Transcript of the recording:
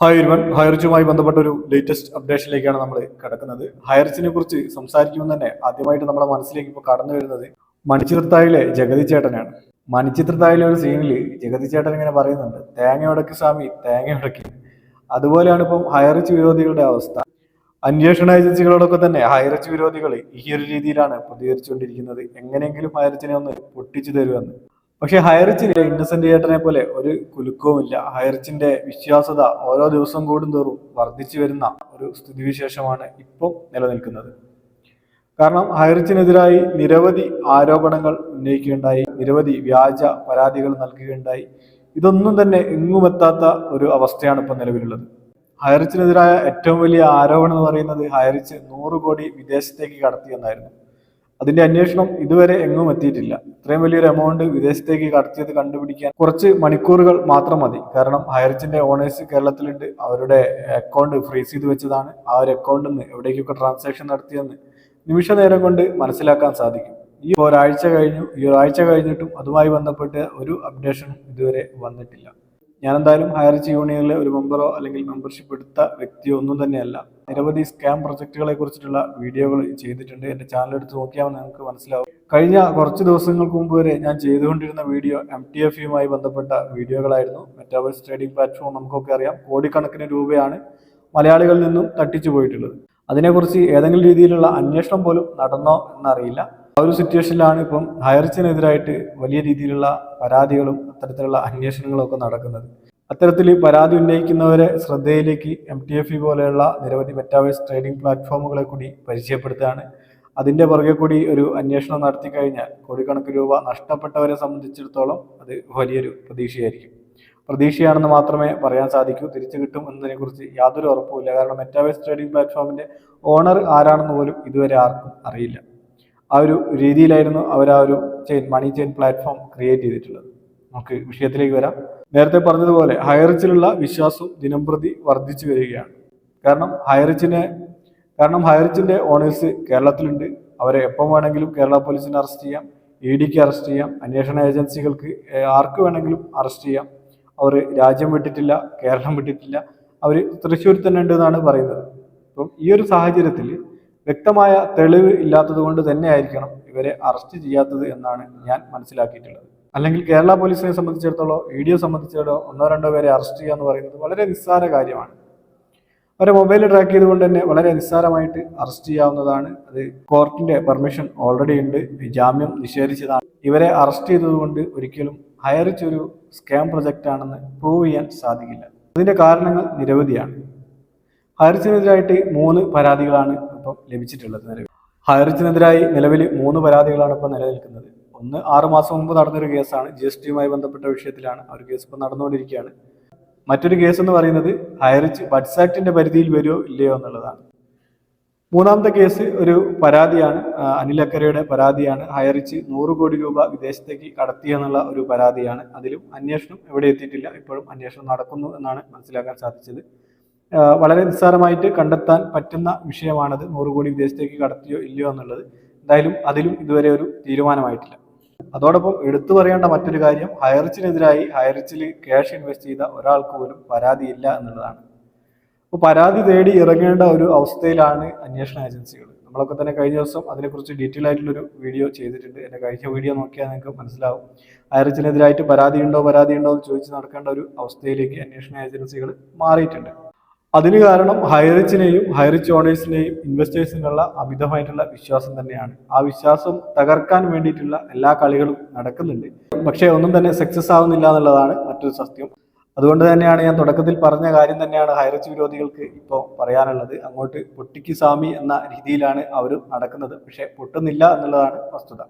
Hi ഇരുവൻ ഹൈറിച്ചുമായി ബന്ധപ്പെട്ട ഒരു latest അപ്ഡേഷനിലേക്കാണ് നമ്മൾ കിടക്കുന്നത്. ഹൈറിച്ചിനെ കുറിച്ച് സംസാരിക്കുമ്പോൾ തന്നെ ആദ്യമായിട്ട് നമ്മുടെ മനസ്സിലേക്ക് ഇപ്പോൾ കടന്നു വരുന്നത് മണിച്ചിത്രത്താഴിലെ ജഗതി ചേട്ടനാണ്. മണിച്ചിത്രത്താഴിലെ ഒരു സീനിൽ ജഗതി ചേട്ടൻ ഇങ്ങനെ പറയുന്നുണ്ട്, തേങ്ങ ഉടക്കി സ്വാമി തേങ്ങ ഉടക്കി. അതുപോലെയാണ് ഇപ്പം ഹൈറിച്ച് വിരോധികളുടെ അവസ്ഥ. അന്വേഷണ ഏജൻസികളോടൊക്കെ തന്നെ ഹൈറിച്ച് വിരോധികൾ ഈ ഒരു രീതിയിലാണ് പ്രതികരിച്ചുകൊണ്ടിരിക്കുന്നത്. എങ്ങനെയെങ്കിലും ഹൈറിച്ചിനെ ഒന്ന് പൊട്ടിച്ചു തരുമെന്ന്. പക്ഷെ ഹൈറിച്ചിന്റെ ഇന്നസെന്റ് ചേട്ടനെ പോലെ ഒരു കുലുക്കവുമില്ല. ഹൈറിച്ചിന്റെ വിശ്വാസത ഓരോ ദിവസം കൂടുന്തോറും വർദ്ധിച്ചു വരുന്ന ഒരു സ്ഥിതിവിശേഷമാണ് ഇപ്പോൾ നിലനിൽക്കുന്നത്. കാരണം ഹൈറിച്ചിനെതിരായി നിരവധി ആരോപണങ്ങൾ ഉന്നയിക്കുകയുണ്ടായി, നിരവധി വ്യാജ പരാതികൾ നൽകുകയുണ്ടായി. ഇതൊന്നും തന്നെ എങ്ങുമെത്താത്ത ഒരു അവസ്ഥയാണ് ഇപ്പോൾ നിലവിലുള്ളത്. ഹൈറിച്ചിനെതിരായ ഏറ്റവും വലിയ ആരോപണം എന്ന് പറയുന്നത് ഹൈറിച്ച് 100 കോടി വിദേശത്തേക്ക് കടത്തിയെന്നായിരുന്നു. അതിന്റെ അന്വേഷണം ഇതുവരെ എങ്ങും എത്തിയിട്ടില്ല. ഇത്രയും വലിയൊരു എമൗണ്ട് വിദേശത്തേക്ക് കടത്തിയത് കണ്ടുപിടിക്കാൻ കുറച്ച് മണിക്കൂറുകൾ മാത്രം മതി. കാരണം ഹൈറിച്ചിന്റെ ഓണേഴ്സ് കേരളത്തിലുണ്ട്. അവരുടെ അക്കൗണ്ട് ഫ്രീസ് ചെയ്ത് വെച്ചതാണ്. ആ ഒരു അക്കൗണ്ടിൽ നിന്ന് എവിടേക്കൊക്കെ ട്രാൻസാക്ഷൻ നടത്തിയെന്ന് നിമിഷ നേരം കൊണ്ട് മനസ്സിലാക്കാൻ സാധിക്കും. ഈ ഒരാഴ്ച കഴിഞ്ഞിട്ടും അതുമായി ബന്ധപ്പെട്ട് ഒരു അപ്ഡേഷനും ഇതുവരെ വന്നിട്ടില്ല. ഞാൻ എന്തായാലും ഹൈറിച്ച് യൂണിയനിലെ ഒരു മെമ്പറോ അല്ലെങ്കിൽ മെമ്പർഷിപ്പ് എടുത്ത വ്യക്തിയോ ഒന്നും തന്നെയല്ല. നിരവധി സ്കാം പ്രൊജക്ടുകളെ കുറിച്ചിട്ടുള്ള വീഡിയോകൾ ചെയ്തിട്ടുണ്ട്. എൻ്റെ ചാനൽ എടുത്ത് നോക്കിയാൽ നിങ്ങൾക്ക് മനസ്സിലാവും. കഴിഞ്ഞ കുറച്ച് ദിവസങ്ങൾക്ക് മുമ്പ് വരെ ഞാൻ ചെയ്തുകൊണ്ടിരുന്ന വീഡിയോ MTF-യുമായി ബന്ധപ്പെട്ട വീഡിയോകളായിരുന്നു. മെറ്റാവേഴ്സ് ട്രേഡിംഗ് പ്ലാറ്റ്ഫോം നമുക്കൊക്കെ അറിയാം, കോടിക്കണക്കിന് രൂപയാണ് മലയാളികളിൽ നിന്നും തട്ടിച്ചു പോയിട്ടുള്ളത്. അതിനെക്കുറിച്ച് ഏതെങ്കിലും രീതിയിലുള്ള അന്വേഷണം പോലും നടന്നോ എന്നറിയില്ല. ആ ഒരു സിറ്റുവേഷനിലാണ് ഇപ്പം ഹൈറിച്ചിനെതിരായിട്ട് വലിയ രീതിയിലുള്ള പരാതികളും അത്തരത്തിലുള്ള അന്വേഷണങ്ങളും ഒക്കെ നടക്കുന്നത്. അത്തരത്തിൽ പരാതി ഉന്നയിക്കുന്നവരെ ശ്രദ്ധയിലേക്ക് MTF പോലെയുള്ള നിരവധി മെറ്റാവേഴ്സ് ട്രേഡിംഗ് പ്ലാറ്റ്ഫോമുകളെ കൂടി പരിചയപ്പെടുത്തുകയാണ്. അതിൻ്റെ പുറകെ കൂടി ഒരു അന്വേഷണം നടത്തി കഴിഞ്ഞാൽ കോടിക്കണക്കിന് രൂപ നഷ്ടപ്പെട്ടവരെ സംബന്ധിച്ചിടത്തോളം അത് വലിയൊരു പ്രതീക്ഷയാണെന്ന് മാത്രമേ പറയാൻ സാധിക്കൂ. തിരിച്ചു കിട്ടും എന്നതിനെക്കുറിച്ച് യാതൊരു ഉറപ്പുമില്ല. കാരണം മെറ്റാവേഴ്സ് ട്രേഡിംഗ് പ്ലാറ്റ്ഫോമിൻ്റെ ഓണർ ആരാണെന്ന് പോലും ഇതുവരെ ആർക്കും അറിയില്ല. ആ ഒരു രീതിയിലായിരുന്നു അവർ ആ ഒരു മണി ചെയിൻ പ്ലാറ്റ്ഫോം ക്രിയേറ്റ് ചെയ്തിട്ടുള്ളത്. നമുക്ക് വിഷയത്തിലേക്ക് വരാം. നേരത്തെ പറഞ്ഞതുപോലെ ഹൈറിച്ചിലുള്ള വിശ്വാസം ദിനംപ്രതി വർദ്ധിച്ചു വരികയാണ്. കാരണം ഹൈറിച്ചിന്റെ ഓണേഴ്സ് കേരളത്തിലുണ്ട്. അവരെ എപ്പം വേണമെങ്കിലും കേരള പോലീസിന് അറസ്റ്റ് ചെയ്യാം, EDക്ക് അറസ്റ്റ് ചെയ്യാം, അന്വേഷണ ഏജൻസികൾക്ക് ആർക്ക് വേണമെങ്കിലും അറസ്റ്റ് ചെയ്യാം. അവർ രാജ്യം വിട്ടിട്ടില്ല, കേരളം വിട്ടിട്ടില്ല, അവർ തൃശ്ശൂരിൽ തന്നെ ഉണ്ട് എന്നാണ് പറയുന്നത്. അപ്പം ഈ ഒരു സാഹചര്യത്തിൽ വ്യക്തമായ തെളിവ് ഇല്ലാത്തത് കൊണ്ട് തന്നെ ആയിരിക്കണം ഇവരെ അറസ്റ്റ് ചെയ്യാത്തത് എന്നാണ് ഞാൻ മനസ്സിലാക്കിയിട്ടുള്ളത്. അല്ലെങ്കിൽ കേരള പോലീസിനെ സംബന്ധിച്ചിടത്തോളം EDയെ സംബന്ധിച്ചിടത്തോളം 1-2 പേരെ അറസ്റ്റ് ചെയ്യുക എന്ന് പറയുന്നത് വളരെ നിസ്സാര കാര്യമാണ്. അവരെ മൊബൈൽ ട്രാക്ക് ചെയ്തുകൊണ്ട് തന്നെ വളരെ നിസ്സാരമായിട്ട് അറസ്റ്റ് ചെയ്യാവുന്നതാണ്. അത് കോർട്ടിന്റെ പെർമിഷൻ ഓൾറെഡി ഉണ്ട്, ജാമ്യം നിഷേധിച്ചതാണ്. ഇവരെ അറസ്റ്റ് ചെയ്തതുകൊണ്ട് ഒരിക്കലും ഹൈറിച്ച് ഒരു സ്കാം പ്രൊജക്റ്റ് ആണെന്ന് പ്രൂവ് ചെയ്യാൻ സാധിക്കില്ല. അതിന്റെ കാരണങ്ങൾ നിരവധിയാണ്. ഹൈറിച്ചിനെതിരായിട്ട് 3 പരാതികളാണ് ഇപ്പം ലഭിച്ചിട്ടുള്ളത്. ഹൈറിച്ചിനെതിരായി നിലവിൽ 3 പരാതികളാണ് ഇപ്പം നിലനിൽക്കുന്നത്. ഒന്ന് 6 മാസം മുമ്പ് നടന്നൊരു കേസാണ്, GST-യുമായി ബന്ധപ്പെട്ട വിഷയത്തിലാണ്. ആ ഒരു കേസ് ഇപ്പം നടന്നുകൊണ്ടിരിക്കുകയാണ്. മറ്റൊരു കേസ് എന്ന് പറയുന്നത് ഹൈറിച്ച് ബഡ്സ് ആക്ടിന്റെ പരിധിയിൽ വരുമോ ഇല്ലയോ എന്നുള്ളതാണ്. 3ാമത്തെ കേസ് ഒരു പരാതിയാണ്, അനിൽ അക്കരയുടെ പരാതിയാണ്. ഹൈറിച്ച് 100 കോടി രൂപ വിദേശത്തേക്ക് കടത്തിയെന്നുള്ള ഒരു പരാതിയാണ്. അതിലും അന്വേഷണം എവിടെ എത്തിയിട്ടില്ല. ഇപ്പോഴും അന്വേഷണം നടക്കുന്നു എന്നാണ് മനസ്സിലാക്കാൻ സാധിച്ചത്. വളരെ നിസ്സാരമായിട്ട് കണ്ടെത്താൻ പറ്റുന്ന വിഷയമാണത്, 100 കോടി വിദേശത്തേക്ക് കടത്തിയോ ഇല്ലയോ എന്നുള്ളത്. എന്തായാലും അതിലും ഇതുവരെ ഒരു തീരുമാനമായിട്ടില്ല. അതോടൊപ്പം എടുത്തു പറയേണ്ട മറ്റൊരു കാര്യം, ഹൈറിച്ചിനെതിരായി ഹൈറിച്ചിൽ ക്യാഷ് ഇൻവെസ്റ്റ് ചെയ്ത ഒരാൾക്ക് പോലും പരാതിയില്ല എന്നുള്ളതാണ്. അപ്പോൾ പരാതി തേടി ഇറങ്ങേണ്ട ഒരു അവസ്ഥയിലാണ് അന്വേഷണ ഏജൻസികൾ. നമ്മളൊക്കെ തന്നെ കഴിഞ്ഞ ദിവസം അതിനെക്കുറിച്ച് ഡീറ്റെയിൽ ആയിട്ടുള്ളൊരു വീഡിയോ ചെയ്തിട്ടുണ്ട്. എൻ്റെ കഴിഞ്ഞ വീഡിയോ നോക്കിയാൽ നിങ്ങൾക്ക് മനസ്സിലാവും. ഹൈറിച്ചിനെതിരായിട്ട് പരാതിയുണ്ടോ എന്ന് ചോദിച്ച് നടക്കേണ്ട ഒരു അവസ്ഥയിലേക്ക് അന്വേഷണ ഏജൻസികൾ മാറിയിട്ടുണ്ട്. അതിന് കാരണം ഹൈറിച്ചിനെയും ഹൈറിച്ച് ഓണേഴ്സിനെയും ഇൻവെസ്റ്റേഴ്സിനുള്ള അമിതമായിട്ടുള്ള വിശ്വാസം തന്നെയാണ്. ആ വിശ്വാസം തകർക്കാൻ വേണ്ടിയിട്ടുള്ള എല്ലാ കളികളും നടക്കുന്നുണ്ട്. പക്ഷേ ഒന്നും തന്നെ സക്സസ് ആവുന്നില്ല എന്നുള്ളതാണ് മറ്റൊരു സത്യം. അതുകൊണ്ട് തന്നെയാണ് ഞാൻ തുടക്കത്തിൽ പറഞ്ഞ കാര്യം തന്നെയാണ് ഹൈറിച്ച് വിരോധികൾക്ക് ഇപ്പോൾ പറയാനുള്ളത്. അങ്ങോട്ട് പൊട്ടിക്ക് സ്വാമി എന്ന രീതിയിലാണ് അവർ നടക്കുന്നത്. പക്ഷേ പൊട്ടുന്നില്ല എന്നുള്ളതാണ് വസ്തുത.